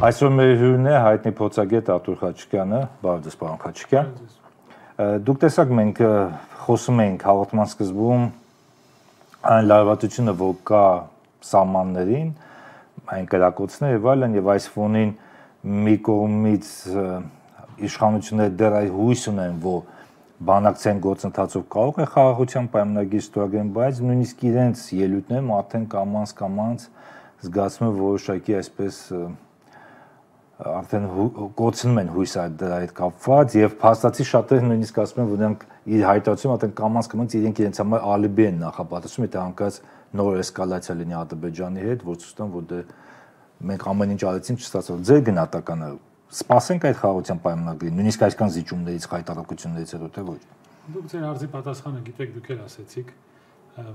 Այսօր մեր հյուրն է հայտնի փորձագետ Արտուր Խաչիկյանը, բարև ձեզ պարոն Խաչիկյան։ Դուք տեսաք մենք խոսում էինք հաղորդման սկզբում այն լարվածությունը, որ կա սահմաններին, այն կրակոցներ եւ այլն, եւ այս ֆոնին մի կողմից իշխանությունները դեռ այ հույս ունեն, որ բանակցային գործընթացով կարող է խաղաղության պայմանագիր ստորագրեն, բայց նույնիսկ իրենց ելույթներում արդեն կամաց զգացում է որոշակի այսպես արդեն կոչնում են հույսը դրա հետ կապված եւ փաստացի շատերը նույնիսկ ասում են որ նրանք իր հայտարարությունում արդեն կամաց իրենք իրենց համար ալիբի են նախապատրաստում եթե անկած նոր էսկալացիա լինի Ադրբեջանի հետ որ ցույց տան որ դե մենք ամեն ինչ արեցինք չստացավ ձեր գնահատականը սպասենք այդ խաղաղության պայմանագրին նույնիսկ այսքան զիջումներից հայտարարություններից հետո թե ոչ Դուք ձեր հարցի պատասխանը գիտեք դուք էլ ասեցիք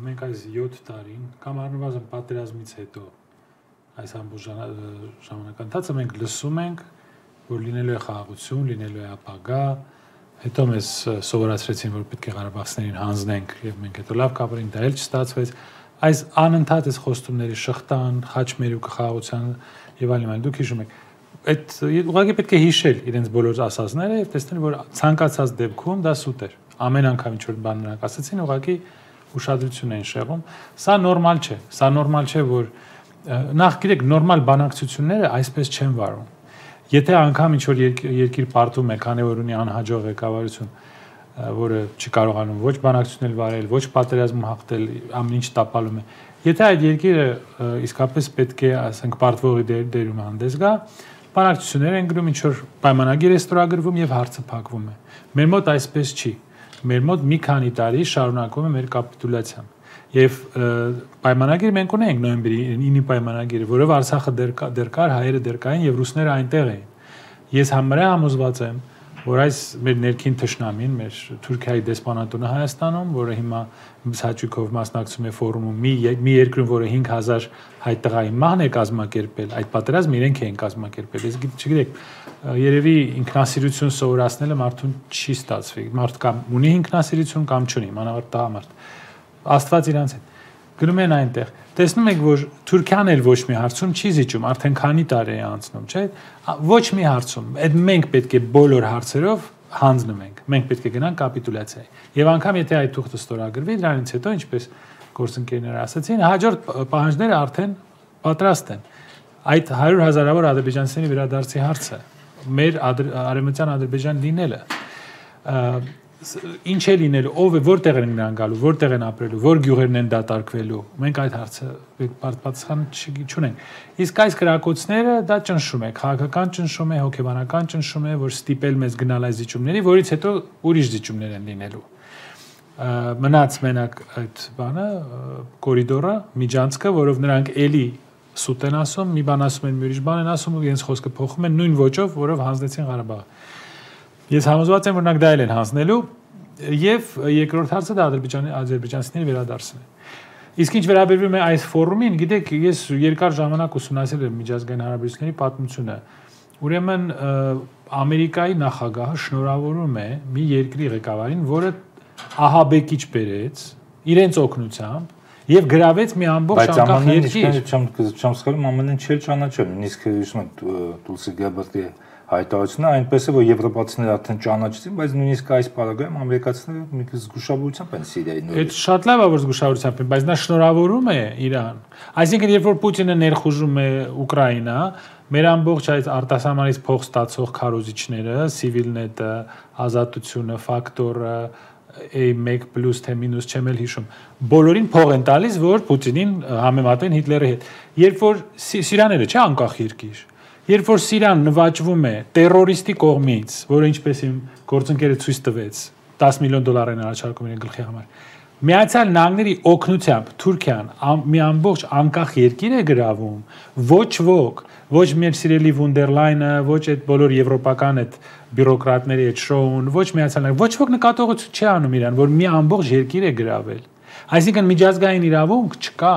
մենք այս 7 տարին կամ առնվազն պատերազմից հետո այս ամբողջ ժամանակահատվածը մենք լսում ենք, որ լինելու է խաղաղություն, լինելու է ապագա, հետո մեզ սովորացրեցին, որ պետք է Ղարաբաղցիներին հանձնենք եւ մենք հետո լավ կապրենք, դա էլ չստացվեց։ Այս անընդհատ այս խոստումների շղթան, խաչմերուկը խաղաղության եւ այլն, դուք հիշում եք, այդ ուղղակի պետք է հիշել իրենց բոլոր ասածները եւ տեսնել, որ ցանկացած դեպքում դա սուտ էր։ Ամեն անգամ ինչ որ բան նրանք ասացին, ուղղակի ուշադրություն էին շեղում։ Սա նորմալ չէ, որ նախ գիտեք նորմալ բանակցությունները այսպես չեն վարում։ Եթե անգամ ինչ որ երկիր պարտվում է, քանի որ ունի անհաջող ղեկավարություն, որը չի կարողանում ոչ բանակցություններ վարել, ոչ պատերազմ հաղթել, ամեն ինչ տապալում է։ Եթե այդ երկիրը իսկապես պետք է, ասենք, պարտվողի դերում հանդես գա, բանակցություններ են գրում, ինչ որ պայմանագիր է ստորագրվում եւ հարցը փակվում է։ Մեր մոտ այսպես չի։ Մեր մոտ մի քանի տարի շարունակվում է մեր կապիտուլյացիան։ Եվ պայմանագիր մենք ունենք նոյեմբերի 9-ի պայմանագիրը, որով Արցախը դեռ կար, հայերը դեռ կային եւ ռուսները այնտեղ էին։ Ես համոզված եմ, որ այս մեր ներքին թշնամին, մեր Թուրքիայի դեսպանատունը Հայաստանում, որը հիմա հաճույքով մասնակցում է ֆորումում, մի երկրում, որը 5000 հայ տղայի մահն է կազմակերպել, այդ պատերազմը իրենք էին կազմակերպել։ Ես չգիտեք, երևի ինքնասիրություն սովորացնելը մարդուն չի ստացվի։ Մարդ կամ ունի ինքնասիրություն կամ չունի, մանավանդ տղամարդ։ Աստված իրանց հետ գնում են այնտեղ տեսնում եք որ Թուրքիան էլ ոչ մի հարցում չի զիջում արդեն քանի տարի է անցնում չէ ոչ մի հարցում այդ մենք պետք է բոլոր հարցերով հանձնվենք մենք պետք է գնանք կապիտուլյացիայի եւ անգամ եթե այդ թուղթը ստորագրվի դրանից հետո ինչպես գործընկերները ասացին հաջորդ պահանջները արդեն պատրաստ են այդ 100,000-ավոր ադրբեջանցիների վերադարձի հարցը մեր արևմտյան Ադրբեջան լինելը ինչ է լինելու, ով է, որտեղ են նրանք գալու, որտեղ են ապրելու, որ գյուղերն են դատարկվելու։ Մենք այդ հարցը պատասխան չունենք։ Իսկ այս կրակոցները դա ճնշում է, քաղաքական ճնշում է, հոգեբանական ճնշում է, որ ստիպել մեզ գնալ այս զիջումների, որից հետո ուրիշ զիջումներ են լինելու։ Մնաց մենակ այդ բանը, կորիդորը, միջանցքը, որով նրանք էլի սուտ են ասում, մի բան ասում են, մի ուրիշ բան են ասում, ու իրենց խոսքը փոխում են նույն ոճով, որով հանձնեցին Ղարաբաղը։ Ես համոզված եմ, որ նրանք դա էլ են հանձնելու եւ երկրորդ հարցը դա ադրբեջանցիների վերադարձն է։ Իսկ ինչ վերաբերվում է այս ֆորումին, գիտեք, ես երկար ժամանակ ուսումնասիրել եմ միջազգային հարաբերությունների պատմությունը։ Ուրեմն Ամերիկայի նախագահը շնորհավորում է մի երկրի ղեկավարին, որը ահաբեկիչ բերեց իրենց օգնությամբ եւ գրավեց մի ամբողջ անկախ երկիր։ Բայց չեմ սխալվում, ամենին չէ ճանաչել, նույնիսկ հիշում եք Տուլսի Գաբրտի հայտարարությունը այնպես է որ եվրոպացիները արդեն ճանաչեցին, բայց նույնիսկ այս պարագայում ամերիկացիները մի քիչ զգուշավորությամբ են Սիրիայի նոր։ Այդ շատ լավ է որ զգուշավորությամբ են, բայց նա շնորհավորում է Իրան։ Այսինքն երբ որ Պուտինը ներխուժում է Ուկրաինա, մեր ամբողջ այդ արտասահմանից փող ստացող քարոզիչները, Civilnet-ը, Ազատությունը, Ֆակտորը, A1+ թե մինուս չեմ էլ հիշում, բոլորին փող են տալիս, որ Պուտինին համեմատեն Հիտլերի հետ։ Երբ որ Սիրիաները չէ անկախ երկիր Երբ որ Սիրիան նվաճվում է տերորիստի կողմից, որը ինչպես իմ գործընկերը ցույց տվեց, $10 միլիոն են առաջարկում իրեն գլխի համար, Միացյալ Նահանգների օգնությամբ Թուրքիան մի ամբողջ անկախ երկիր է գրավում, ոչ ոք, ոչ մեր սիրելի Վունդերլայնը, ոչ այդ բոլոր եվրոպական այդ բյուրոկրատների այդ շոուն, ոչ Միացյալ Նահանգները, ոչ ոք նկատողություն չի անում իրան, որ մի ամբողջ երկիր է գրավել։ Այսինքն միջազգային իրավունք չկա։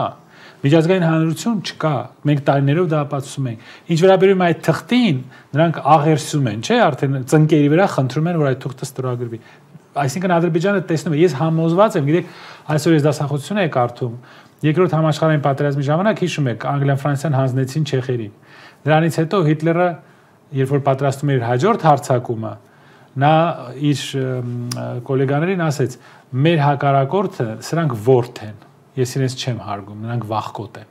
Միջազգային հանրություն չկա, մենք տարիներով դա ապացուցում ենք։ Ինչ վերաբերում է այդ թղթին, նրանք աղերսում են, չէ՞, արդեն ծնկերի վրա խնդրում են, որ այդ թղթը ստորագրվի։ Այսինքն Ադրբեջանը տեսնում է, ես համոզված եմ, գիտեք, այսօր ես դասախոսություն եի կարդում, Երկրորդ համաշխարհային պատերազմի ժամանակ հիշում եք Անգլիան-Ֆրանսիան հանձնեցին չեխերին։ Դրանից հետո Հիտլերը, երբ որ պատրաստում էր հաջորդ հարձակումը, նա իր գոլեգաներին ասեց. «Մեր հակառակորդը սրանք ворթ են։ Ես իրենց չեմ հարգում, նրանք վախկոտ են»։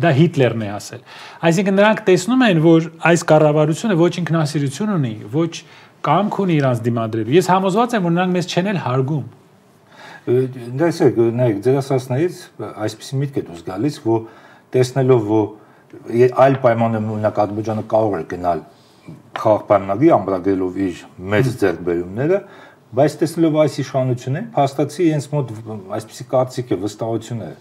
Դա Հիտլերն է ասել։ Այսինքն նրանք տեսնում են, որ այս կառավարությունը ոչ ինքնասիրություն ունի, ոչ կամք ունի իրանց դիմադրելու։ Ես համոզված եմ, որ նրանք մեզ չեն էլ հարգում։ Դեսեք, նայեք, ձեր ասածներից այսպիսի միտք է դուրս գալիս, որ տեսնելով, որ այլ պայմաններում օրինակ Ադրբեջանը կարող է գնալ խաղաղ պայմանագրի ամրագրելով իր մեծ ձեռքբերումները, բայց տեսնելով այս իշխանությունը, փաստացի իրենց մոտ այսպիսի կարծիք է, վստահություն է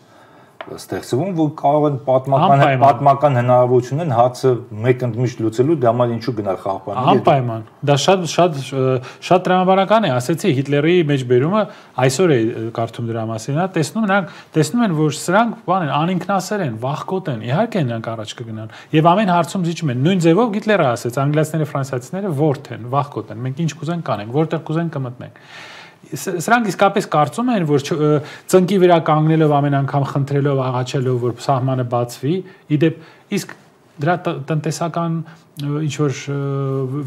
ստեղծվում, որ կարող են պատմական հնարավորություն են հացը մեկ ընդմիշտ լուծելու, դա համար ինչու գնալ խաղաղ պայմանագրի։ Անպայման։ Դա շատ տրամաբանական է, ասեցի Հիտլերի մեջբերումը այսօր է կարդում դրա մասին, հա, նրանք տեսնում են, որ սրանք բան են, անինքնասեր են, վախկոտ են, իհարկե նրանք առաջ կգնան։ Եվ ամեն հարցում զիջում են։ Նույն ձևով Հիտլերը ասեց, անգլիացիները, ֆրանսիացիները ворթ են, վախկոտ են։ Մենք ինչ կուզենք կանենք, որտեղ կուզենք կմտնենք։ Սրանք իսկապես կարծում են, որ ծնկի վրա կանգնելով ամեն անգամ խնդրելով, աղաչելով, որ սահմանը բացվի, իդեպ իսկ դրա տնտեսական ինչ որ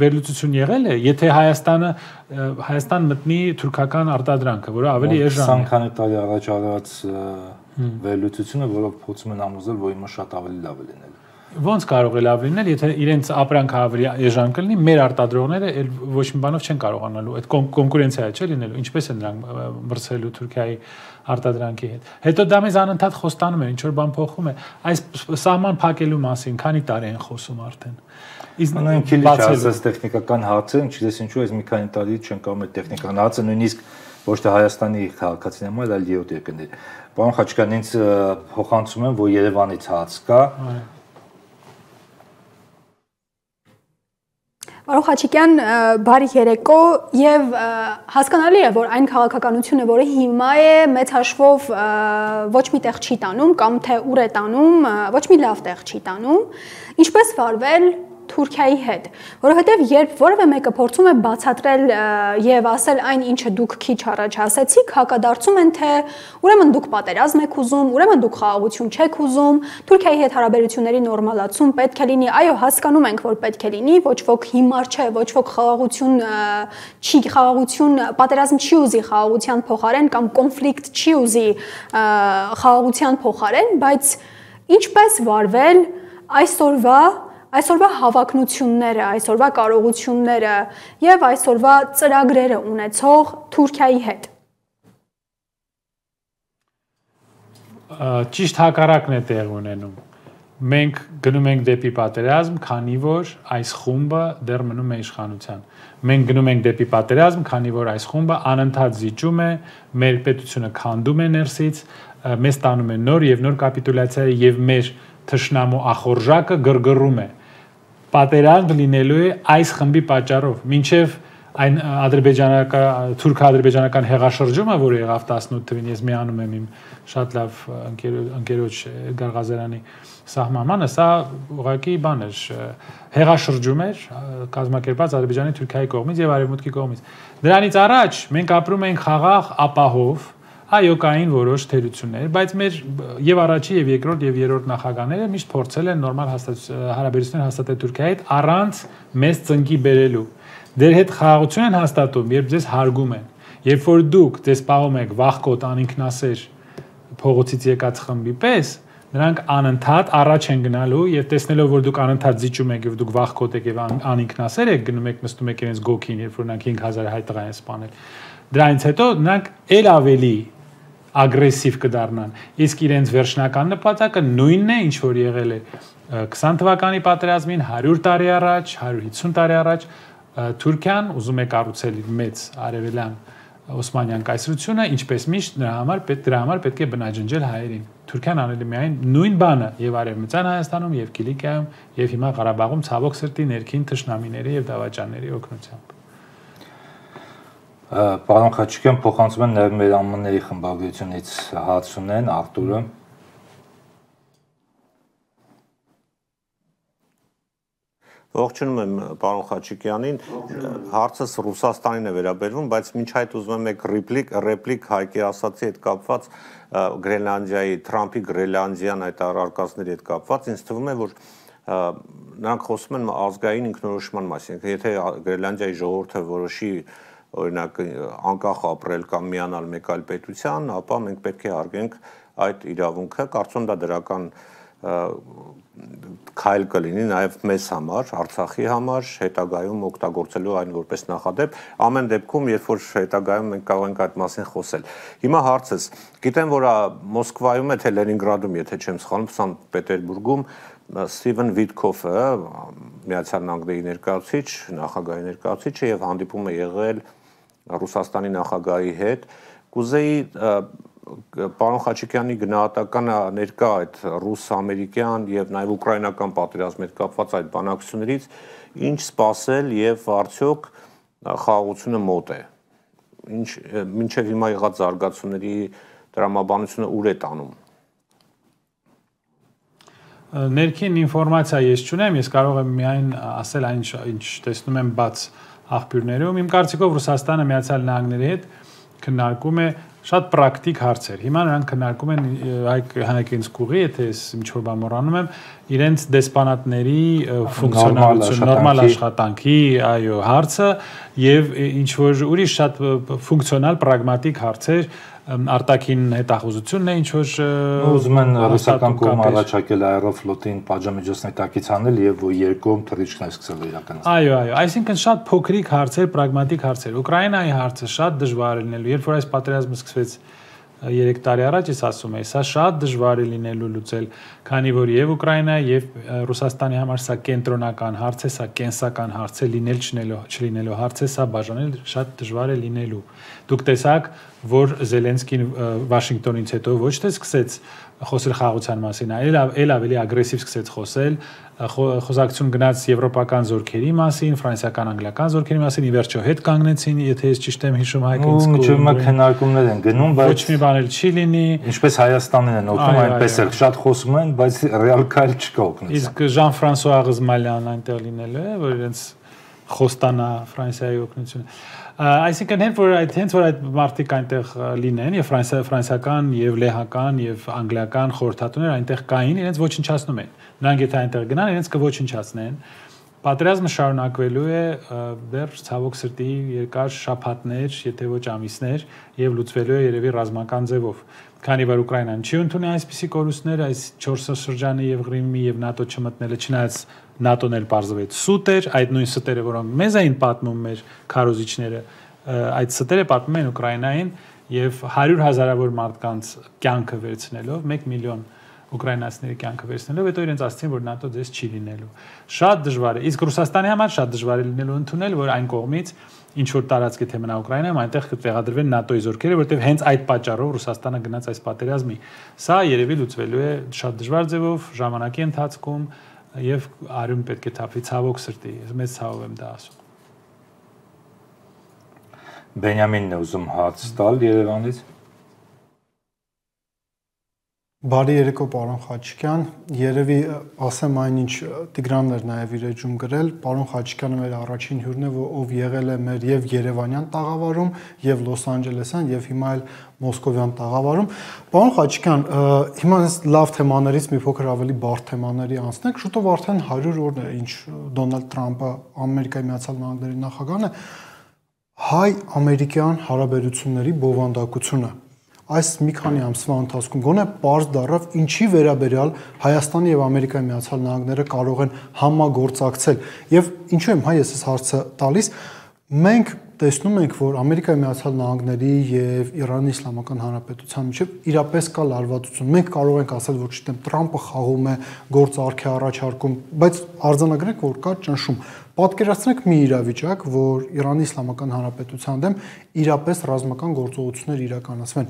վերլուծություն եղել է, եթե Հայաստան մտնի թուրքական արտադրանքը, որը ավելի էժան է։ 20 քանի տարի առաջ արված վերլուծությունը, որով փորձում են համոզել, որ հիմա շատ ավելի լավ է լինել։ Ոնց կարող է լավ լինել, եթե իրենց ապրանքը ավելի էժան կլինի, մեր արտադրողները էլ ոչ մի բանով չեն կարողանալու այդ կոնկուրենցիա չէ լինելու, ինչպես են նրանք մրցելու Թուրքիայի արտադրանքի հետ։ Հետո դա մեզ անընդհատ խոստանում են, ինչ որ բան փոխում է։ Այս սահման փակելու մասին քանի տարի են խոսում արդեն։ Իսկ բացելս տեխնիկական հարցը, չգիտես ինչու, այս մի քանի տարի չեն կարող այդ տեխնիկական հարցը նույնիսկ ոչ թե Հայաստանի քաղաքացիների համար, այլ երրորդ երկրների։ Պարոն Խաչիկյան, ինձ փոխանցում են, որ Երևանից հաց կա։ Պարոն Խաչիկյան, բարի երեկո, եւ հասկանալի է, որ այն քաղաքականությունը, որը հիմա է, մեծ հաշվով ոչ մի տեղ չի տանում, կամ թե ուր է տանում, ոչ մի լավ տեղ չի տանում, ինչպես վարվել Թուրքիայի հետ, որովհետև երբ որևէ մեկը փորձում է բացատրել եւ ասել այն, ինչը դուք քիչ առաջ ասեցիք, հակադարձում են, թե ուրեմն դուք պատերազմ եք ուզում, ուրեմն դուք խաղաղություն չեք ուզում, Թուրքիայի հետ հարաբերությունների նորմալացում պետք է լինի, այո, հասկանում ենք, որ պետք է լինի, ոչ ոք հիմար չէ, ոչ ոք պատերազմ չի ուզի խաղաղության փոխարեն կամ կոնֆլիկտ չի ուզի խաղաղության փոխարեն, բայց ինչպես վարվել այսօրվա հավակնությունները, այսօրվա կարողությունները եւ այսօրվա ծրագրերը ունեցող Թուրքիայի հետ։ Ճիշտ հակառակն է տեղ ունենում։ Մենք գնում ենք դեպի պատերազմ, քանի որ այս խումբը դեռ մնում է իշխանության։ Մենք գնում ենք դեպի պատերազմ, քանի որ այս խումբը անընդհատ զիջում է, մեր պետությունը քանդում է ներսից, մեզ տանում է նոր եւ նոր կապիտուլյացիա եւ մեր թշնամու ախորժակը գրգռում է։ Պատերազմ լինելու է այս խմբի պատճառով, մինչև այն թուրք-ադրբեջանական հեղաշրջումը, որը եղավ 18 թվին, ես միանում եմ իմ շատ լավ ընկերոջ Էդգար Ղազարյանի սահմամանը, սա ուղղակի բան էր, հեղաշրջում էր կազմակերպած Ադրբեջանի Թուրքիայի կողմից եւ Արևմուտքի կողմից։ Դրանից առաջ մենք ապրում ենք խաղաղ ապահով, այո, կային որոշ թերություններ, բայց մեր եւ առաջի եւ երկրորդ եւ երրորդ նախագահները միշտ փորձել են նորմալ հարաբերություններ հաստատել Թուրքիայի հետ առանց մեզ ծնկի բերելու։ Դեր հետ խաղաղություն են հաստատում, երբ ձեզ հարգում են։ Երբ որ դուք ձեզ պահում եք վախկոտ անինքնասեր փողոցից եկած խմբի պես, նրանք անընդհատ առաջ են գնալու եւ տեսնելով, որ դուք անընդհատ զիջում եք եւ դուք վախկոտ եք եւ անինքնասեր եք, գնում եք նստում եք իրենց գոքին, երբ որ նրանք 5000 հայ տղա են սպանել։ Դրանից հետո նրանք ել ավելի ագրեսիվ կդառնան։ Իսկ իրենց վերջնական նպատակը նույնն է, ինչ որ եղել է 20 թվականի պատերազմին, 100 տարի առաջ, 150 տարի առաջ, Թուրքիան ուզում է կառուցել իր մեծ արևելյան Օսմանյան կայսրությունը, ինչպես միշտ դրա համար պետք է բնաջնջել հայերին։ Թուրքիան անել է միայն նույն բանը եւ Արևմտյան Հայաստանում եւ Կիլիկիայում եւ հիմա Ղարաբաղում ցավոք սրտի ներքին թշնամիների եւ դավաճանների օգնությամբ։ Պարոն Խաչիկյան, փոխանցում են նաեւ մեր ԱՄՆ-ների խմբագրությունից հաց ունեն Արտուրը։ Ողջունում եմ պարոն Խաչիկյանին, հարցս Ռուսաստանին է վերաբերվում, բայց մինչ այդ ուզում եմ մեկ ռեպլիկ Հայկի ասացի հետ կապված Գրենլանդիայի Թրամփի Գրենլանդիան այդ առարկածների հետ կապված, ինձ թվում է, որ նրանք խոսում են ազգային ինքնորոշման մասին, եթե Գրենլանդիայի ժողովուրդը որոշի օրինակ անկախ ապրել կամ միանալ մեկ այլ պետության, ապա մենք պետք է հարգենք այդ իրավունքը, կարծում դա դրական քայլ կլինի նաև մեզ համար, Արցախի համար, հետագայում օգտագործելու այն որպես նախադեպ, ամեն դեպքում, երբ որ հետագայում մենք կարող ենք այդ մասին խոսել։ Հիմա հարցս, գիտեմ, որ Մոսկվայում է, թե Լենինգրադում, եթե չեմ սխալվում, Սանկտ Պետերբուրգում Ստիվեն Վիտկոֆը, Միացյալ Նահանգների ներկայացուցիչ, նախագահի ներկայացուցիչը եւ հանդիպում է եղել Ռուսաստանի նախագահի հետ։ Կուզեի պարոն Խաչիկյանի գնահատականը ներկա այդ ռուս-ամերիկյան եւ նաեւ ուկրաինական պատերազմի հետ կապված այդ բանակցություններից ինչ սպասել եւ արդյոք խաղաղությունը մոտ է։ Ինչ մինչեւ հիմա եղած զարգացումների դրամաբանությունը ուր է տանում։ Ներքին ինֆորմացիա ես չունեմ, ես կարող եմ միայն ասել այն ինչ տեսնում եմ բաց աղբյուրներում։ Իմ կարծիքով Ռուսաստանը Միացյալ Նահանգների հետ քննարկում է շատ պրակտիկ հարցեր։ Հիմա նրանք քննարկում են հայկինց կուղի, եթե ես ինչ-որ բան մոռանում եմ, իրենց դեսպանատների ֆունկցիոնալություն, նորմալ աշխատանքի, այո, հարցը եւ ինչ-որ ուրիշ շատ ֆունկցիոնալ, պրագմատիկ հարցեր, արտաքին հետախուզությունն է ինչ-որ ուզում են ռուսական կողմը առաջարկել աերոֆլոտին պատժամիջոցներ տակից անել եւ երկում թռիչքներ սկսել իրականացնել։ Այո, այսինքն շատ փոքրիկ հարցեր, պրագմատիկ հարցեր։ Ուկրաինայի հարցը շատ դժվար է լինելու, երբ որ այս պատերազմը սկսվեց 3 տարի առաջ ես ասում եմ, սա շատ դժվար է լինելու լուծել, քանի որ եւ Ուկրաինա եւ Ռուսաստանի համար սա կենտրոնական հարց է, սա կենսական հարց է, լինել չլինելու հարց է, սա բաժանել շատ դժվար է լինելու։ Դուք տեսաք, որ Զելենսկին Վաշինգտոնից հետո ոչ թե սկսեց խոսել խաղաղության մասին, այլ ավելի ագրեսիվ սկսեց խոսել, խոսակցություն գնաց եվրոպական զորքերի մասին, ֆրանսիական, անգլիական զորքերի մասին, ի վերջո հետ կանգնեցին, եթե ես ճիշտ եմ հիշում հայկից կողմը քննարկումներ են գնում, բայց ոչ մի բան էլ չի լինի։ Ինչպես Հայաստանին են օգնում, այնպես էլ շատ խոսում են, բայց ռեալ քայլ չկա օգնության։ Իսկ Ժան-Ֆրանսուଆ Ղզմալյանն այնտեղ լինելու է, որ իրենց խոստանա Ֆրանսիայի օգնությունը։ Այսինքն հենց որ այդ մարտիկ այնտեղ լինեն եւ ֆրանսիական եւ լեհական եւ անգլիական խորհրդատուներ այնտեղ կային, իրենց ոչնչացնում են։ Նրանք եթե այնտեղ գնան, իրենց կոչնչացնեն։ Պատերազմը շարունակվելու է դեռ ցավոք սրտի երկար շաբաթներ, եթե ոչ ամիսներ, եւ լուծվելու է երևի ռազմական ձևով։ Քանի որ Ուկրաինան չի ընդունի այսպիսի կորուստներ, այս 4 շրջանի եւ Ղրիմի եւ ՆԱՏՕ չմտնելը, չնայած ՆԱՏՕ-ն էլ բարձվեց սուտ էր, այդ նույն սուտերը, որոնք մեզ էին պատմում մեր քարոզիչները, այդ սուտերը պատմում են Ուկրաինային եւ 100,000-ավոր մարդկանց կյանքը վերցնելով 1 միլիոն ուկրաինացիների կյանքը վերցնելով, հետո իրենց ասացին, որ ՆԱՏՕ ձեզ չի լինելու։ Շատ դժվար է։ Իսկ Ռուսաստանի համար շատ դժվար է լինելու ընդունել, որ այն կողմից ինչ որ տարածք եթե մնա Ուկրաինայում, այնտեղ կտեղադրվեն ՆԱՏՕ-ի զորքերը, որտեղ հենց այդ պատճառով Ռուսաստանը գնաց այս պատերազմի։ Սա երևի լուծվելու է շատ դժվար ձևով, ժամանակի ընթացքում եւ արյուն պետք է թափվի ցավոք սրտի։ Մեծ ցավով եմ դա ասում։ Բենյամինն է ուզում հարց տալ Երևանից։ Բարի երեկո պարոն Խաչիկյան, երևի ասեմ այնինչ Տիգրանն էր նաև իր էջում գրել, պարոն Խաչիկյանը մեր առաջին հյուրն է, ով եղել է մեր եւ Երևանյան տաղավարում, եւ Լոս Անջելեսյան, եւ հիմա էլ Մոսկովյան տաղավարում։ Պարոն Խաչիկյան, հիմա այս լավ թեմաներից մի փոքր ավելի բարդ թեմաների անցնենք, շուտով արդեն 100 օրն է, ինչ Դոնալդ Թրամփը Ամերիկայի Միացյալ Նահանգների նախագահն է, հայ-ամերիկյան հարաբերությունների բովանդակությունը այս մի քանի ամսվա ընթացքում գոնե պարզ դառավ ինչի վերաբերյալ Հայաստանի եւ Ամերիկայի Միացյալ Նահանգները կարող են համագործակցել եւ ինչու եմ հայ ես հարցը տալիս մենք տեսնում ենք որ Ամերիկայի Միացյալ Նահանգների եւ Իրանի Իսլամական Հանրապետության միջեւ իրապես կա լարվածություն մենք կարող ենք ասել որ չգիտեմ Թրամփը խաղում է գործարքի առաջարկում բայց արձանագրենք որ կա ճնշում պատկերացնենք մի իրավիճակ որ Իրանի Իսլամական Հանրապետության դեմ իրապես ռազմական գործողություններ իրականացվեն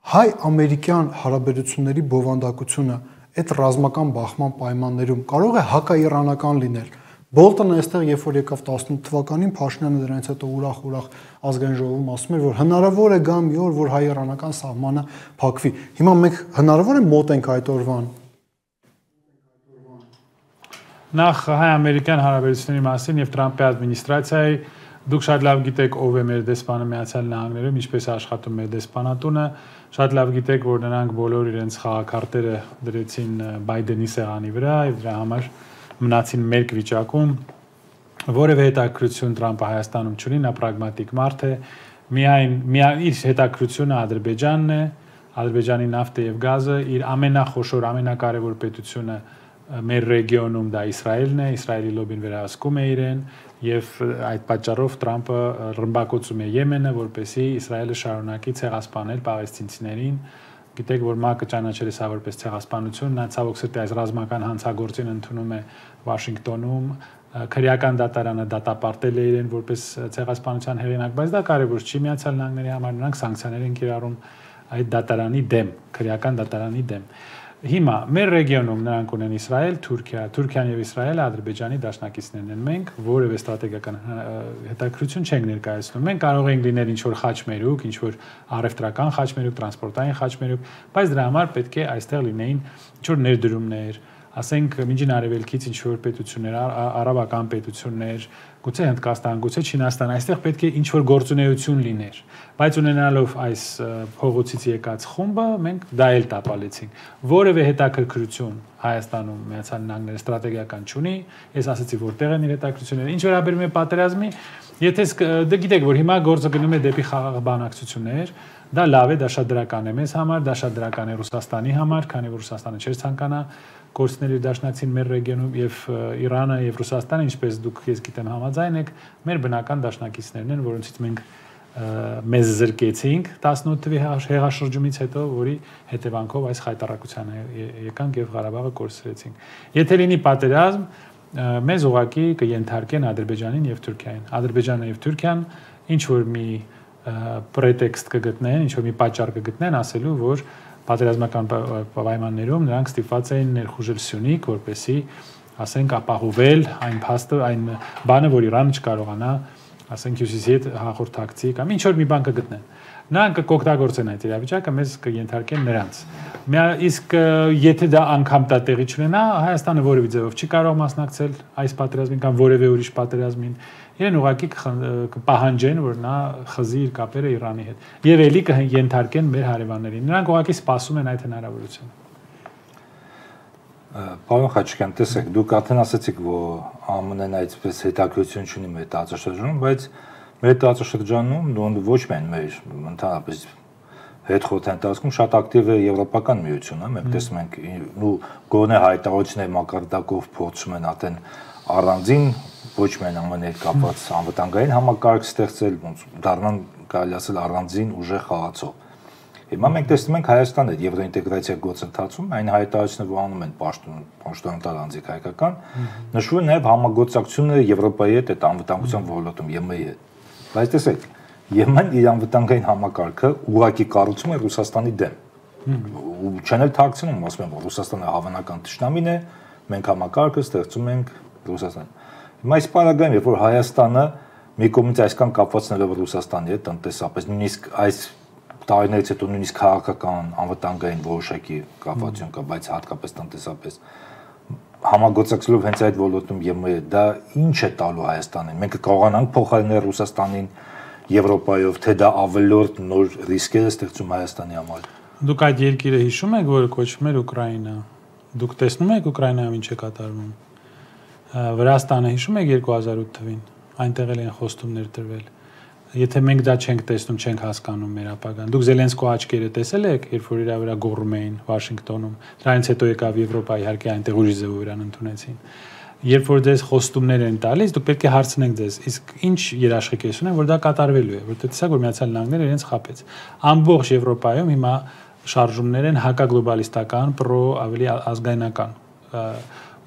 հայ-ամերիկյան հարաբերությունների բովանդակությունը այդ ռազմական բախման պայմաններում կարող է հակաիրանական լինել Բոլտոնը այստեղ երբ որ եկավ 18 թվականին Փաշինյանը դրանից հետո ուրախ ազգային ժողովում ասում էր որ հնարավոր է գա մի օր որ հայ-իրանական սահմանը փակվի հիմա մենք հնարավոր է մոտ ենք այդ օրվան նախ հայ-ամերիկյան հարաբերությունների մասին եւ Տրամփի ադմինիստրացիայի դուք շատ լավ գիտեք ով է մեր դեսպանը Միացյալ Նահանգներում, ինչպես է աշխատում մեր դեսպանատունը, շատ լավ գիտեք, որ նրանք բոլոր իրենց խաղակարտերը դրեցին Բայդենի սեղանի վրա եւ դրա համար մնացին մերկ վիճակում։ Որևէ հետաքրքրություն Տրամփը Հայաստանում չունի, նա պրագմատիկ մարդ է, միայն իր հետաքրքրությունը Ադրբեջանն է, Ադրբեջանի նավթը եւ գազը, իր ամենախոշոր, ամենակարևոր պետությունը մեր ռեգիոնում դա Իսրայելն է, Իսրայելի լոբին վերահսկում է իրեն եւ այդ պատճառով Տրամփը ռմբակոծում է Եմենը, որպեսզի Իսրայելը շարունակի ցեղասպանել պաղեստինցիներին։ Գիտեք, որ ՄԱԿ-ը ճանաչել է սա որպես ցեղասպանություն, նա ցավոք սրտի այս ռազմական հանցագործին ընդունում է Վաշինգտոնում, քրեական դատարանը դատապարտել է իրեն որպես ցեղասպանության հեղինակ, բայց դա կարևոր չի Միացյալ Նահանգների համար, նրանք սանկցիաներ են կիրառում այդ դատարանի դեմ, քրեական դատարանի դեմ։ Հիմա մեր ռեգիոնում նրանք ունեն Իսրայել, Թուրքիա, Թուրքիան եւ Իսրայելը Ադրբեջանի դաշնակիցներն են։ Մենք որևէ ստրատեգիական հետաքրքրություն չենք ներկայացնում։ Մենք կարող ենք լինել ինչ-որ խաչմերուկ, ինչ-որ առևտրական խաչմերուկ, տրանսպորտային խաչմերուկ, բայց դրա համար պետք է այստեղ լինեին ինչ-որ ներդրումներ, ասենք Միջին Արևելքից ինչ-որ պետություններ, արաբական պետություններ, գուցե Հնդկաստան, գուցե Չինաստան, այստեղ պետք է ինչ-որ գործունեություն լիներ։ Բայց ունենալով այս փողոցից եկած խումբը, մենք դա էլ տապալեցինք։ Որևէ հետաքրքրություն Հայաստանում Միացյալ Նահանգները ստրատեգիական չունի, ես ասացի որտեղ են իր հետաքրքրությունները։ Ինչ վերաբերում է պատերազմի, եթե դե գիտեք, որ հիմա գործը գնում է դեպի խաղաղ բանակցություններ, դա լավ է, դա շատ դրական է մեզ համար, դա շատ դրական է Ռուսաստանի համար, քանի որ Ռուսաստանը չէր ցանկանա գործնել իր դաշնակցին մեր ռեգիոնում եւ Իրանը եւ Ռուսաստանը, ինչպես դուք ես գիտեմ համաձայն եք, մեր բնական դաշնակիցներն են, որոնցից մենք մեզ զրկեցինք 18 թվականի հեղաշրջումից հետո, որի հետևանքով այս խայտարակությանը եկանք եւ Ղարաբաղը կորցրեցինք։ Եթե լինի պատերազմ, մեզ ուղղակի կենթարկեն Ադրբեջանին եւ Թուրքիային։ Ադրբեջանը եւ Թուրքիան ինչ որ մի պրետեքստ կգտնեն, ինչ որ մի պատճառ կգտնեն ասելու, որ պատերազմական պայմաններում նրանք ստիպված էին ներխուժել Սյունիք, որպեսզի, ասենք, ապահովել այն փաստը, այն բանը, որ Իրանը չկարողանա, ասենք, Հյուսիսի հետ հաղորդակցի կամ ինչ որ մի բան կգտնեն։ Նրանք կօգտագործեն այդ իրավիճակը, մեզ կենթարկեն նրանց։ Իսկ եթե դա անգամ դա տեղի չունենա, Հայաստանը որևէ ձևով չի կարող մասնակցել այս պատերազմին կամ որևէ ուրիշ պատերազմին, իրեն ուղղակի կպահանջեն, որ նա խզի իր կապերը Իրանի հետ։ Եվ ելի կենթարկեն մեր հարևաններին։ Նրանք ուղղակի սպասում են այդ հնարավորությունը։ Պարոն Խաչիկյան, տեսեք, դուք արդեն ասացիք, որ ԱՄՆ-ն այդպես հետաքրքրություն չունի մեր տարածաշրջանում, բայց մեր տարածաշրջանում ոչ միայն մեր ընդհանրապես հետխորհրդային տարածքում շատ ակտիվ է Եվրոպական միությունը, մենք տեսնում ենք ու գոնե հայտարարությունների մակարդակով փորձում են արդեն առանձին ոչ միայն ԱՄՆ-ի հետ կապված անվտանգային համակարգ ստեղծել, ոնց դառնան կարելի ասել առանձին ուժեղ խաղացող։ Հիմա մենք տեսնում ենք Հայաստանի հետ եվրոինտեգրացիա գործընթացում այն հայտարարությունները, որ անում են պաշտոնատար անձիկ հայկական, նշվում է նաև համագործակցությունը Եվրոպայի հետ այդ անվտանգության ոլորտում ԵՄ-ի հետ։ Բայց տեսեք, ԵՄ-ն իր անվտանգային համակարգը ուղղակի կառուցում է Ռուսաստանի դեմ։ Ու չեն էլ թաքցնում, ասում են, որ Ռուսաստանը հավանական թշնամին է, մենք համակարգը ստեղծում ենք Ռուսաստան։ Հիմա այս պարագայում, երբ որ Հայաստանը մի կողմից այսքան կապվածնելով Ռուսաստանի հետ տնտեսապես, նույնիսկ այս տարիներից հետո նույնիսկ քաղաքական անվտանգային որոշակի կապվածություն կա, բայց հատկապես տնտեսապես համագործակցելով հենց այդ ոլորտում ԵՄ-ը, դա ինչ է տալու Հայաստանին։ Մենք կարողանանք փոխարինել Ռուսաստանին Եվրոպայով, թե դա ավելորդ նոր ռիսկեր է ստեղծում Հայաստանի համար։ Դուք այդ երկիրը հիշում եք, որը կոչվում էր Ուկրաինա։ Դուք տեսնում եք Ուկրաինայում ինչ է կատարվում։ Վրաստանը հիշում եք 2008 թվին, այնտեղ էլ են խոստումներ տրվել։ Եթե մենք դա չենք տեսնում, չենք հասկանում մեր ապագան։ Դուք Զելենսկու աչքերը տեսել եք, երբ որ իր վրա գոռում էին Վաշինգտոնում։ Դրանից հետո եկավ Եվրոպա, իհարկե այնտեղ ուրիշ ձևով իրան ընդունեցին։ Երբ որ դες խոստումներ են տալիս, դուք պետք է հարցնեք դες, իսկ ինչ երաշխիքես ունեն, որ դա կատարվելու է, որտեղ տեսակ որ Միացյալ Նահանգները իրենց խաբեց։ Ամբողջ Եվրոպայում հիմա շարժումներ են հակագլոբալիստական, պրո ավելի ազգայնական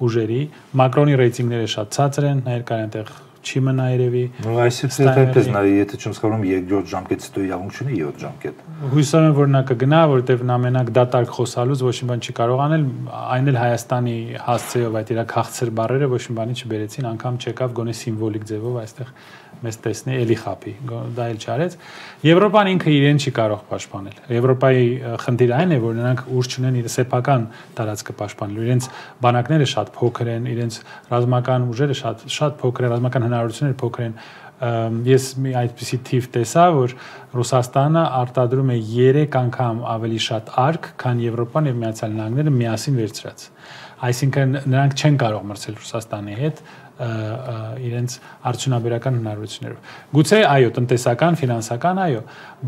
ուժերի։ Մակրոնի ռեյտինգները շատ ցածր են, նա երկար այնտեղ չի մնա երևի։ Ну այսինքն այդպես նա եթե չեմ սխալվում 2-րդ ժամկետից հետո իրավունք չունի 7 ժամկետ։ Հույսով եմ որ նա կգնա, որովհետև նա մենակ դատարկ խոսալուց ոչ մի բան չի կարող անել, այն էլ Հայաստանի հասցեով այդ իր քաղցր բառերը ոչ մի բանի չբերեցին, անգամ չեկավ գոնե սիմվոլիկ ձևով այստեղ մեզ տեսնի էլի խափի, դա էլ չարեց։ Եվրոպան ինքը իրեն չի կարող պաշտպանել։ Եվրոպայի խնդիրը այն է, որ նրանք ուժ չունեն իր սեփական տարածքը պաշտպանելու։ Իրենց բանակները շատ փոքր են, իրենց ռազմական ուժերը շատ փոքր են, ռազմական հնարավորությունները փոքր են։ Ես մի այդպիսի թիվ տեսա, որ Ռուսաստանը արտադրում է 3 անգամ ավելի շատ արկ, քան Եվրոպան եւ Միացյալ Նահանգները միասին վերցրած։ Այսինքն նրանք չեն կարող մրցել Ռուսաստանի հետ իրենց արդյունաբերական հնարավորություններով։ Գուցե այո, տնտեսական, ֆինանսական այո,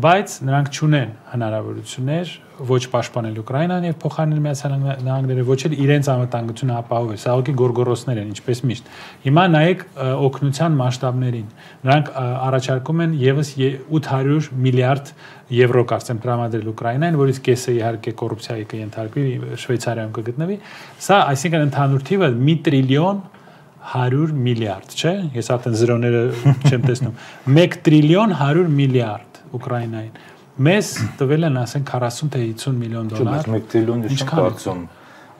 բայց նրանք չունեն հնարավորություններ ոչ պաշտպանել Ուկրաինան եւ փոխարինել Միացյալ Նահանգները, ոչ էլ իրենց անվտանգությունը ապահովել։ Սա ուղղակի գորգորոսներ են, ինչպես միշտ։ Հիմա նայեք օգնության մասշտաբներին։ Նրանք առաջարկում են եւս 800 միլիարդ եվրո կարծեմ տրամադրել Ուկրաինային, որից կեսը իհարկե կոռուպցիայի կենթարկվի, Շվեյցարիայում կգտնվի։ Սա այսինքն ընդհանուր թիվը 1 տրիլիոն 100 միլիարդ, չէ՞։ Ես արդեն զրոները չեմ տեսնում։ 1 տրիլիոն 100 միլիարդ Ուկրաինային։ Մեզ տվել են ասենք 40 թե 50 միլիոն դոլար։ 1 տրիլիոնը չեմ կարծում։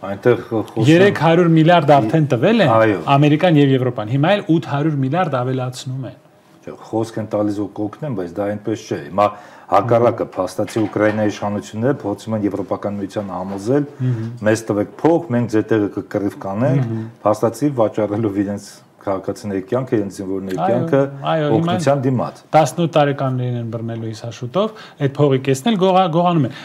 Այնտեղ խոսում 300 միլիարդ արդեն տվել են Ամերիկան եւ Եվրոպան։ Հիմա էլ 800 միլիարդ ավելացնում են։ Խոսք են տալիս ու կօգնեն, բայց դա այնպես չէ։ Հիմա հակառակը փաստացի Ուկրաինայի իշխանությունները փորձում են Եվրոպական միությանը համոզել, մեզ տվեք փող, մենք ձեր տեղը կկռիվ կանենք, փաստացի վաճառելով իրենց քաղաքացիների կյանքը, իրենց զինվորների կյանքը օգնության դիմաց։ 18 տարեկաններին են բռնելու հիսաշուտով, այդ փողի կեսն էլ գողանում են։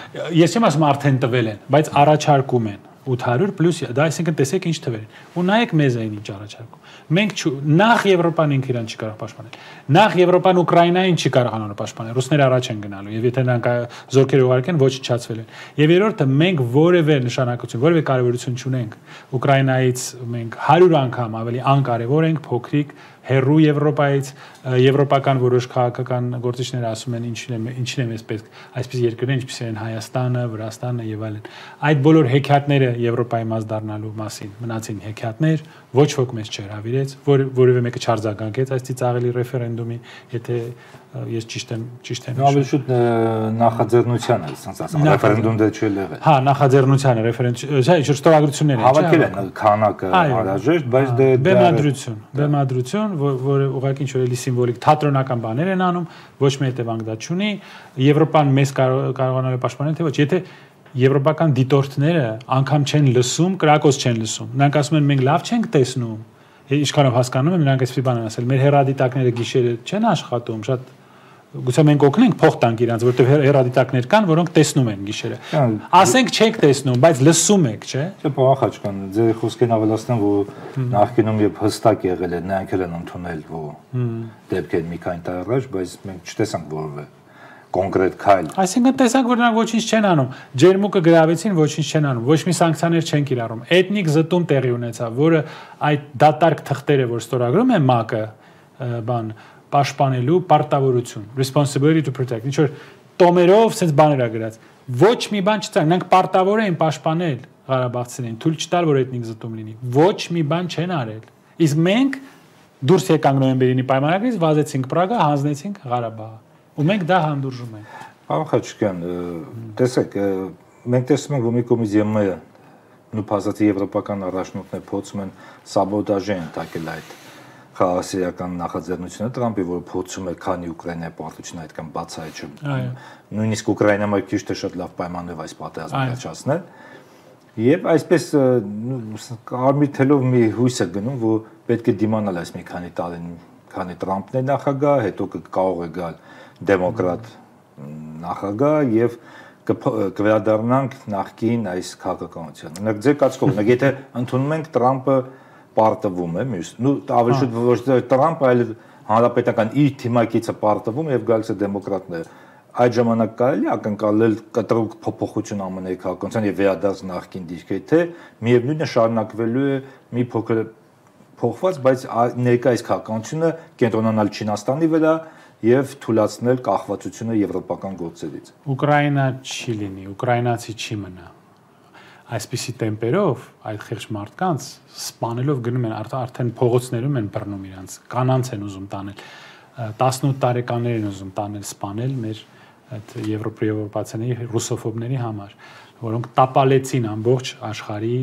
Ես չեմ ասում արդեն տվել են, բայց առաջարկում են 800 պլյուս, դա այսինքն տեսեք ինչ թվեր են։ Ու նայեք մեզ այն ինչ առաջարկում։ Մենք նախ Եվրոպան ինքը իրան չի կարող պաշտպանել։ Նախ Եվրոպան Ուկրաինային չի կարողանում պաշտպանել։ Ռուսները առաջ են գնալու եւ եթե նրանք զորքեր ուղարկեն, ոչնչացվել են։ Եվ երրորդը մենք որևէ նշանակություն, որևէ կարևորություն չունենք։ Ուկրաինայից մենք 100 անգամ ավելի անկարևոր ենք, փոքրիկ, հերրու Եվրոպայից, եվրոպական որոշ քաղաքական գործիչներ ասում են ինչին է մեզ պետք այսպես երկրներ, ինչպես են Հայաստանը, Վրաստանը եւ այլն։ Այդ բոլոր հեքիաթները Եվրոպայի մաս դառնալու մասին մնացին հեքիաթներ, ոչ ոք մեզ չհրավիրեց, որևէ մեկը չարձագանքեց այս ծիծաղելի ռեֆերենդումի, եթե ես ճիշտ եմ։ Ավելի շուտ նախաձեռնությանը, ասած ասեմ, ռեֆերենդում դե չի եղել։ Հա, նախաձեռնությանը ռեֆերենդում, չէ, շրջօրագրություններ են, չէ։ Հավաքել են քանակը անհրաժեշտ, բայց դե բեմադրություն, որը ուղղակի ինչ որ էլի սիմվոլիկ թատրոնական բաներ են անում, ոչ մի հետևանք դա չունի։ Եվրոպան մեզ կարողանալ է պաշտպանել, թե ոչ, եթե եվրոպական դիտորդները անգամ չեն լսում, կրակոց չեն լսում։ Նրանք ասում են մենք լավ չենք տեսնում։ Ինչքանով հասկանում եմ, նրանք այսպես բան են ասել, մեր հեռադիտակները գիշերը չեն աշխատում, շատ գուցե մենք օգնենք փող տանք իրանց, որովհետև հեռադիտակներ կան, որոնք տեսնում են գիշերը։ Ասենք չեք տեսնում, բայց լսում եք, չէ՞։ Չէ, փոխ կանան։ Ձեր խոսքերն ավելացնեմ, որ նախկինում երբ հստակ եղել է, նրանք էլ են ընդունել, որ դեպքեր մի քանի տարի առաջ, բայց մենք չտեսանք որևէ կոնկրետ քայլ։ Այսինքն տեսանք, որ նրանք ոչինչ չեն անում։ Ջերմուկը գրավեցին, ոչինչ չեն անում։ Ոչ մի սանկցիաներ չեն կիրառում։ Էթնիկ զտում տեղի ունեցավ, որը այդ դատարկ թղթերը, որ ստորագրում է ՄԱԿ-ը, բան պաշտպանելու պարտավորություն, responsibility to protect։ Ինչ որ տոմերով sense բաներ ա գրած։ Ոչ մի բան չծանք, նրանք պարտավոր էին պաշտպանել Ղարաբաղցիներին, թույլ չտալ, որ էթնիկ զտում լինի։ Ոչ մի բան չեն արել։ Իսկ մենք դուրս եկանք նոյեմբերինի պայմանագրից, վազեցինք Պրագա, հանձնեցինք Ղարաբաղը։ Ու մենք դա հանդուրժում ենք։ Պարոն Խաչիկյան, տեսեք, մենք տեսնում ենք, որ մի կողմից ԵՄ-ը նույն փաստացի եվրոպական առաջնորդները փորձում են սաբոտաժի ընդհակել այդ խաղաղասիրական նախաձեռնությունը Տրամպի, որը փորձում է քանի Ուկրաինայի պարտությունը այդքան բացահայտ չէ։ Նույնիսկ Ուկրաինայում քիչ թե շատ լավ պայմաններով այս պատերազմը վերջացնել։ Եվ այսպես արմիթելով մի հույս է գնում, որ պետք է դիմանալ այս մի քանի տարին, քանի Տրամպն է նախագահ, հետո կարող է գալ դեմոկրատ նախագահ եւ կվերադառնանք նախկին այս քաղաքականությանը։ Օրինակ ձեր կացկով, եթե ընդունում ենք Տրամպը պարտվում է, ավելի շուտ ոչ թե Տրամպը, այլ հանրապետական իր թիմակիցը պարտվում եւ գալիս է դեմոկրատները։ Այդ ժամանակ կարելի ակնկալել կտրուկ փոփոխություն ԱՄՆ-ի քաղաքականության եւ վերադարձ նախկին դիրքերի, թե միևնույնն է շարունակվելու է մի փոքր փոխված, բայց ներկայիս քաղաքականությունը կենտրոնանալ Չինաստանի վրա եւ թույլատրել կախվածությունը եվրոպական գործերից։ Ուկրաինա չի լինի, ուկրաինացի չի մնա։ այսպիսի տեմպերով այդ խեղճ մարդկանց սպանելով գնում են արդեն փողոցներում են բռնում իրանց կանանց են ուզում տանել 18 տարեկաններ են ուզում տանել սպանել մեր այդ եվրոպացիների ռուսոֆոբների համար որոնք տապալեցին ամբողջ աշխարհի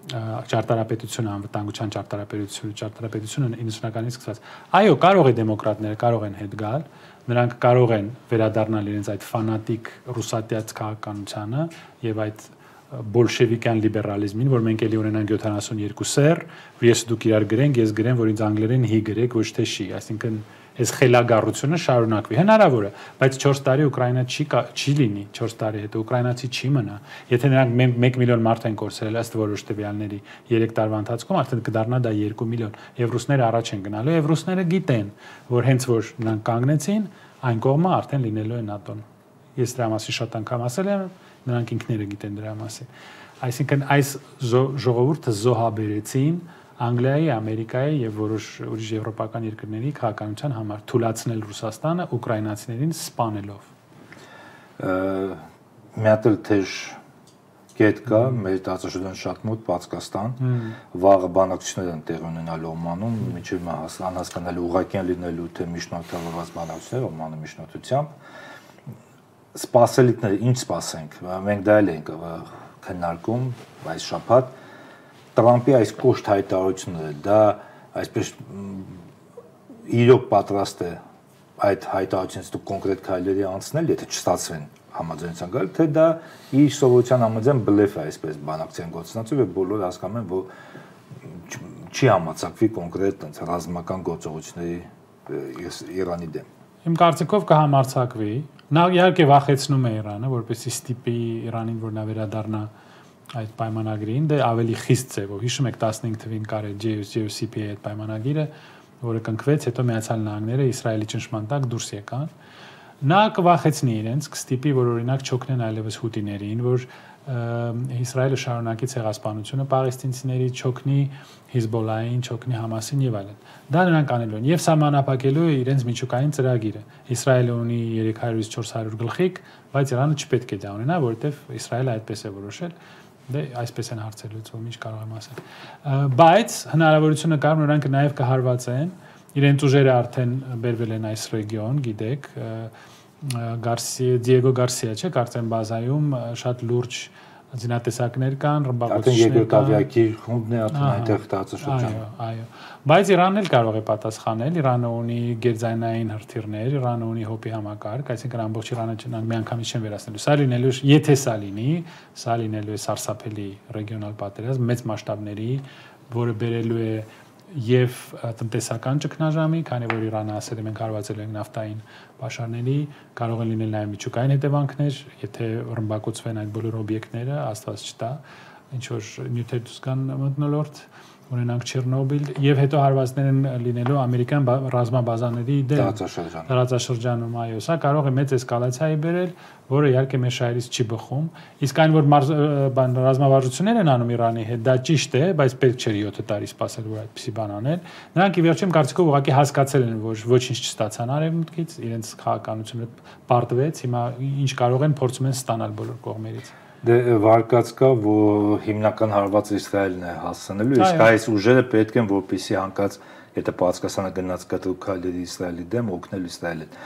ճարտարապետությունը անվտանգության ճարտարապետությունը 90-ականից սկսած այո կարող է դեմոկրատները կարող են հետ գալ նրանք կարող են վերադառնալ իրենց այդ ֆանատիկ ռուսատյաց քաղաքականությանը եւ այդ բոլշևիկյան լիբերալիզմին, որ մենք էլի ունենանք 72 սեր, ես դուք իրար գրենք, ես գրեմ, որ ինձ անգլերեն հի գրեք, ոչ թե շի, այսինքն այս խելագարությունը շարունակվի։ Հնարավոր է, բայց 4 տարի Ուկրաինա չի լինի, 4 տարի հետո ուկրաինացի չի մնա։ Եթե նրանք 1 միլիոն մարդ են կորցրել ըստ որոշ տվյալների 3 տարվա ընթացքում, արդեն կդառնա դա 2 միլիոն։ Եվ ռուսները առաջ են գնալու, եւ ռուսները գիտեն, որ հենց որ նրանք կանգնեցին, այն կողմը արդեն լինելու է ՆԱՏՕ-ն։ Ես դրա մասին շատ անգամ ասել եմ, նրանք ինքները գիտեն դրա մասին։ Այսինքն այս ժողովուրդը զոհաբերեցին Անգլիայի, Ամերիկայի եւ որոշ ուրիշ եվրոպական երկրների քաղաքականության համար թույլացնել Ռուսաստանը ուկրաինացիներին սպանելով։ Մի հատ էլ թեժ կետ կա մեր տարածաշրջան շատ մոտ Պարսկաստան, վաղը բանակցություններ են տեղի ունենալու Օմանում, միջև անհասկանալի ուղղակիան լինելու թե միջնորդավորված բանակցություններ Օմանի միջնորդությամբ։ Սպասելիքները ինչ սպասենք, մենք դա էլ ենք քննարկում այս շաբաթ Տրամպի այս կոշտ հայտարարությունները դա այսպես իրոք պատրաստ է այդ հայտարարությունից դու կոնկրետ քայլերի անցնել, եթե չստացվեն համաձայնության գալ, թե դա իր սովորության համաձայն բլեֆ է այսպես բանակցության գործընթացով եւ բոլորը հասկանում են, որ չի համացակվի կոնկրետ ռազմական գործողությունների Իրանի դեմ։ Իմ կարծիքով կհամարցակվի։ Նա իհարկե վախեցնում է Իրանը, որպեսզի ստիպի Իրանին, որ նա վերադառնա այդ պայմանագրին, դե ավելի խիստ ձևով։ Հիշում եք 15 թվին կար JCPOA այդ պայմանագիրը, որը կնքվեց, հետո Միացյալ Նահանգները Իսրայելի ճնշման տակ դուրս եկան։ Նա կվախեցնի իրենց, կստիպի, որ օրինակ չօգնեն այլևս հութիներին, որ Իսրայելը շարունակի ցեղասպանությունը պաղեստինցիների, չօգնի Հիզբոլլահին, չօգնի Համասին եւ այլն։ Դա նրանք անելու են եւ սահմանափակելու է իրենց միջուկային ծրագիրը։ Իսրայելը ունի 300-ից 400 գլխիկ, բայց Իրանը չպետք է դա ունենա, որովհետեւ Իսրայելը այդպես է որոշել։ Դե այսպես են հարցեր լուծվում, ինչ կարող եմ ասել։ Բայց հնարավորությունը կար, որ նրանք նաեւ կհարվածեն, իրենց ուժերը արդեն բերվել են այս ռեգիոն, գիտեք, Դիեգո Գարսիա, չէ՞, կարծեմ բազայում շատ լուրջ զինատեսակներ կան, ռմբակոծիչներ կան։ Ավիակի խումբն է արդեն այնտեղ տարածաշրջանում։ Այո։ Բայց Իրանն էլ կարող է պատասխանել, Իրանը ունի գերձայնային հրթիռներ, Իրանը ունի հոպի համակարգ, այսինքն ամբողջ Իրանը չնանք միանգամից չեն վերացնելու։ Սա լինելու է, եթե սա լինելու է սարսափելի ռեգիոնալ պատերազմ մեծ մասշտաբների, որը բերելու է եւ տնտեսական ճգնաժամի, քանի որ Իրանը ասել է մենք հարվածել ենք նավթային պաշարների, կարող են լինել նաեւ միջուկային հետևանքներ, եթե ռմբակոծվեն այդ բոլոր օբյեկտները, աստված չտա, ինչ որ նյութեր դուրս գան մթնոլորտ, ունենանք Չեռնոբիլ եւ հետո հարվածներ են լինելու ամերիկյան ռազմաբազաների դեմ տարածաշրջանում, այո, սա կարող է մեծ էսկալացիայի բերել, որը իհարկե մեր շահերից չի բխում, իսկ այն որ ռազմավարություններ են անում Իրանի հետ, դա ճիշտ է, բայց պետք չէր 7 տարի սպասել, որ այդպիսի բան անեն։ Նրանք ի վերջո կարծիքով ուղղակի հասկացել են, որ ոչինչ չստացան արևմուտքից, իրենց քաղաքականությունը պարտվեց, հիմա ինչ կարող են փորձում են ստանալ բոլոր կողմերից։ Դե վարկած կա, որ հիմնական հարվածը Իսրայելն է հասցնելու, իսկ այս ուժերը պետք են որպեսզի հանկած, եթե Պարսկաստանը գնաց կտրուկ քայլերի Իսրայելի դեմ, օգնել Իսրայելին։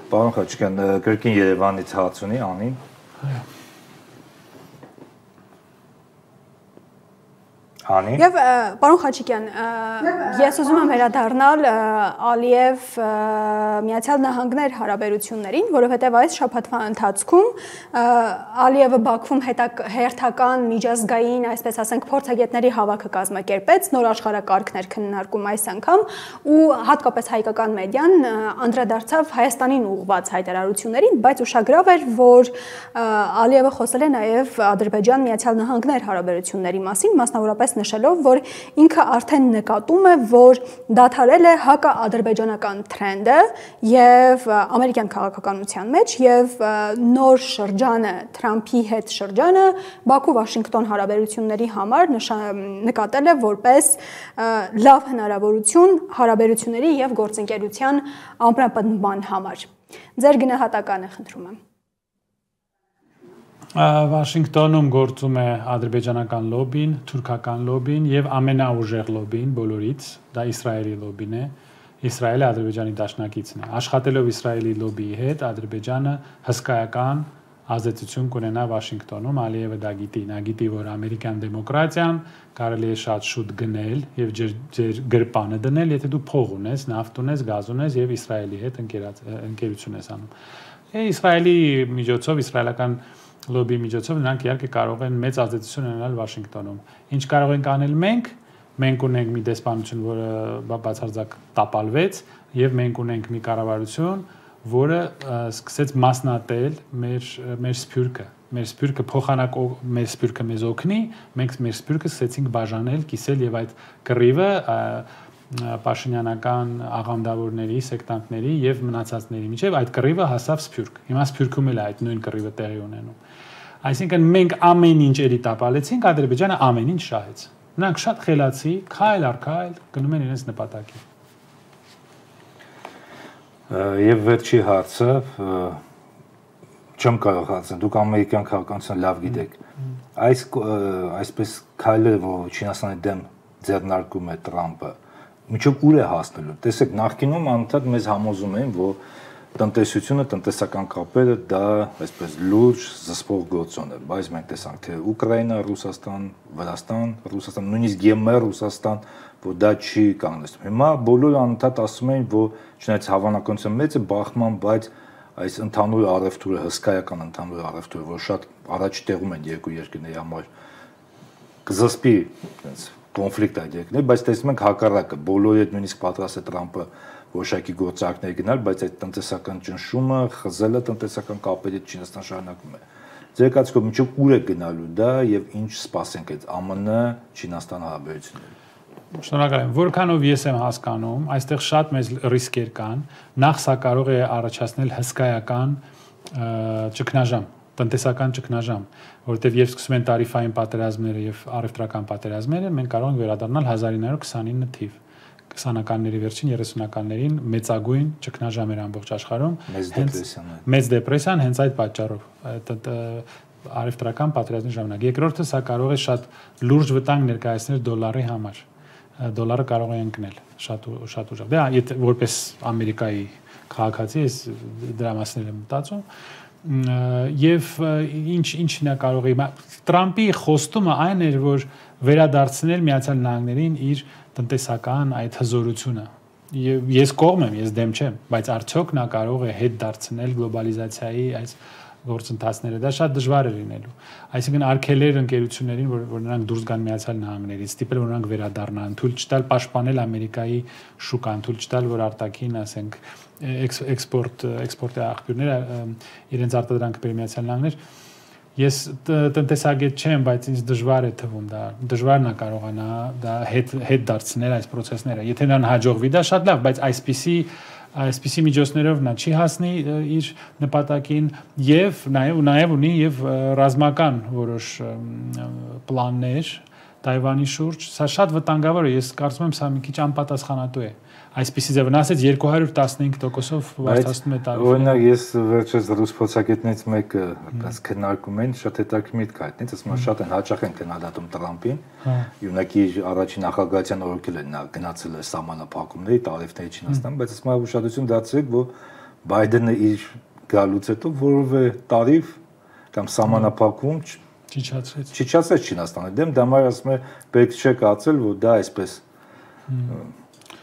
Պարոն Խաչիկյան, կրկին Երևանից հաց ունի Անին։ Եվ պարոն Խաչիկյան, ես ուզում եմ վերադառնալ Ալիև Միացյալ Նահանգներ հարաբերություններին, որովհետև այս շաբաթվա ընթացքում Ալիևը Բաքվում հերթական միջազգային, այսպես ասենք, փորձագետների հավաքը կազմակերպեց, նոր աշխարհակարգներ քննարկում այս անգամ, ու հատկապես հայկական մեդիան անդրադարձավ Հայաստանին ուղղված հայտարարություններին, բայց ուշագրավ էր, որ Ալիևը խոսել է նաև Ադրբեջան-Միացյալ Նահանգներ հարաբերությունների մասին, մասնավորապես նշելով, որ ինքը արդեն նկատում է, որ դադարել է հակաադրբեջանական թրենդը եւ ամերիկյան քաղաքականության մեջ եւ նոր շրջանը, Թրամփի հետ շրջանը Բաքու-Վաշինգտոն հարաբերությունների համար նկատել է որպես լավ հնարավորություն հարաբերությունների եւ գործընկերության ամրապնդման համար։ Ձեր գնահատականը խնդրում եմ։ Վաշինգտոնում գործում է ադրբեջանական լոբին, թուրքական լոբին եւ ամենաուժեղ լոբին բոլորից, դա Իսրայելի լոբին է։ Իսրայելը Ադրբեջանի դաշնակիցն է։ Աշխատելով Իսրայելի լոբիի հետ, Ադրբեջանը հսկայական ազդեցություն կունենա Վաշինգտոնում, Ալիևը դա գիտի, նա գիտի, որ ամերիկյան դեմոկրատիան կարելի է շատ շուտ գնել եւ ձեր գրպանը դնել, եթե դու փող ունես, նավթ ունես, գազ ունես եւ Իսրայելի հետ ընկերություն ես անում։ Իսրայելի միջոցով, իսրայելական լոբի միջոցով նրանք իհարկե կարող են մեծ ազդեցություն ունենալ Վաշինգտոնում։ Ինչ կարող ենք անել մենք։ Մենք ունենք մի դեսպանություն, որը բացարձակ տապալվեց, եւ մենք ունենք մի կառավարություն, որը սկսեց մասնատել մեր սփյուռքը։ Մեր սփյուռքը փոխանակ մեր սփյուռքը մեզ օգնի, մենք մեր սփյուռքը սկսեցինք բաժանել, կիսել եւ այդ կռիվը Պաշինյանական աղանդավորների, սեկտանտների եւ մնացածների միջեւ այդ կռիվը հասավ Սփյուռք։ Հիմա Սփյուռքում էլ է այդ նույն կռիվը տեղի ունենում։ Այսինքն մենք ամեն ինչ էլի տապալեցինք, Ադրբեջանը ամեն ինչ շահեց։ Նրանք շատ խելացի, քայլ առ քայլ գնում են իրենց նպատակին։ Եվ վերջի հարցը չեմ կարող հարցնել, դուք ամերիկյան քաղաքականությունը լավ գիտեք։ Այսպես քայլը, որ Չինաստանի դեմ ձեռնարկում է Տրամպը, միջով ուր է հասնելու։ Տեսեք, նախկինում անդադ մեզ համոզում էին, որ տնտեսությունը, տնտեսական կապերը դա այսպես լուրջ զսպող գործոն է, բայց մենք տեսանք թե Ուկրաինա, Ռուսաստան, Վրաստան, Ռուսաստան, նույնիսկ ԵՄ Ռուսաստան, որ դա չի կանգնեցնում։ Հիմա բոլորը անդադ ասում են, որ չնայած հավանականությունը մեծ է բախման, բայց այս ընդհանուր առևտուրը, հսկայական ընդհանուր առևտուրը, որ շատ առաջ տեղում են երկու երկրների համար կզսպի այնպես կոնֆլիկտ այդ երկրների, բայց տեսնում ենք հակառակը, բոլորի հետ նույնիսկ պատրաստ է Տրամպը որոշակի գործարքներ գնալ, բայց այդ տնտեսական ճնշումը, խզելը տնտեսական կապերի հետ Չինաստան շարունակում է։ Ձեր կարծիքով միջով ուր է գնալու դա եւ ինչ սպասենք այդ ԱՄՆ-Չինաստան հարաբերությունները։ Շնորհակալ եմ։ Որքանով ես եմ հասկանում, այստեղ շատ մեծ ռիսկեր կան։ Նախ սա կարող է առաջացնել հսկայական ճգնաժամ, տնտեսական ճգնաժամ, որովհետև երբ սկսում են տարիֆային պատերազմները եւ առևտրական պատերազմները, մենք կարող ենք վերադառնալ 1929 թիվ 20-ականների վերջին 30-ականներին մեծագույն ճգնաժամ էր ամբողջ աշխարհում, մեծ դեպրեսիան հենց այդ պատճառով առևտրական պատերազմի ժամանակ։ Երկրորդը սա կարող է շատ լուրջ վտանգ ներկայացնել դոլարի համար։ Դոլարը կարող է ընկնել շատ ուժեղ։ Դա եթե որպես Ամերիկայի քաղաքացի ես դրա մասին եմ մտածում։ Եվ ինչն է կարող է Տրամպի խոստումը այն էր, որ վերադարձնել Միացյալ Նահանգներին իր տնտեսական այդ հզորությունը։ Եվ ես կողմ եմ, ես դեմ չեմ, բայց արդյոք նա կարող է հետ դարձնել գլոբալիզացիայի այս գործընթացները, դա շատ դժվար է լինելու։ Այսինքն արգելեր ընկերություններին, որ նրանք դուրս գան Միացյալ Նահանգներից, ստիպել որ նրանք վերադառնան, թույլ չտալ պաշտպանել Ամերիկայի շուկան, թույլ չտալ որ արտաքին, ասենք, էքսպորտի աղբյուրները իրենց արտադրանքը բերի Միացյալ Նահանգներ։ Ես տնտեսագետ չեմ, բայց ինձ դժվար է թվում դա, դժվարն է կարողանա դա հետ դարձնել այս process-ները։ Եթե նրան հաջողվի դա շատ լավ, բայց այսպիսի միջոցներով նա չի հասնի իր նպատակին եւ նաեւ ունի եւ ռազմական որոշ պլաններ Թայվանի շուրջ, սա շատ վտանգավոր է, ես կարծում եմ սա մի քիչ անպատասխանատու է։ Այսպիսի ձևը ասեց 215%-ով վարձացնում է տարիֆը։ Օրինակ ես վերջերս ռուս փորձագետներից մեկը այնպես քննարկում են, շատ հետաքրքիր միտք հայտնեց, ասում են շատ են հաճախ են քննադատում Տրամպին։ Ունակի առաջին նախագահության օրոքել են նա գնացել է սահմանափակումների, տարիֆների Չինաստան, բայց ասում եմ ուշադրություն դարձրեք, որ Բայդենը իր գալուց հետո որևէ տարիֆ կամ սահմանափակում չիջացրեց Չինաստանի դեմ, դա համար ասում է պետք չէ կարծել, որ դա այսպես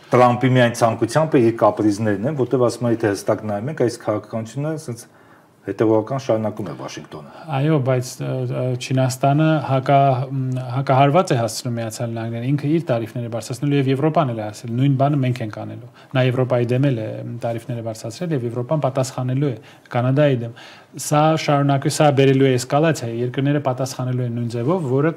Տրամպի միայն ցանկությամբ է իր կապրիզներն են, որտեղ ասում են, եթե հստակ նայում ենք, այս քաղաքականությունը ասենց հետևողական շարունակում է Վաշինգտոնը։ Այո, բայց Չինաստանը հակահարված է հասցնում Միացյալ Նահանգներին, ինքը իր տարիֆները բարձրացնելու եւ Եվրոպան էլ է ասել, նույն բանը մենք ենք անելու։ Նա Եվրոպայի դեմ է տարիֆները բարձրացրել եւ Եվրոպան պատասխանելու է Կանադայի դեմ։ Սա շարունակի, սա բերելու է էսկալացիա, երկրները պատասխանելու են նույն ձևով, որը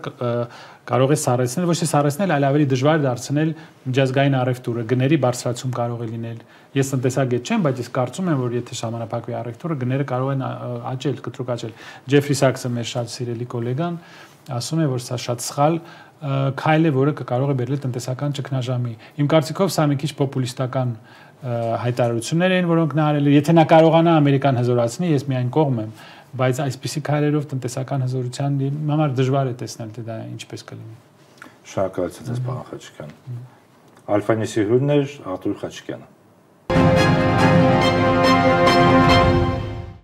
կարող է սառեցնել, ոչ թե սառեցնել, այլ ավելի դժվար դարձնել միջազգային առևտուրը, գների բարձրացում կարող է լինել։ Ես տնտեսագետ չեմ, բայց ես կարծում եմ, որ եթե ժամանակակի առևտուրը գները կարող են աճել, կտրուկ աճել։ Ջեֆրի Սաքսը մեր շատ սիրելի գոլեգան ասում է, որ սա շատ սխալ քայլ է, որը կարող է բերել տնտեսական ճգնաժամի։ Իմ կարծիքով սա մի քիչ պոպուլիստական հայտարարություններ են, որոնք նա արել է։ Եթե նա կարողանա Ամերիկան հզորացնի, ես միայն կողմ եմ, բայց այսպիսի քայլերով տնտեսական հզորության համար դժվար է տեսնել թե դա ինչպես կլինի։ Շնորհակալություն ձեզ, պարոն Խաչիկյան։ Ալֆա Նյուսի հյուրն էր Արտուր Խաչիկյանը։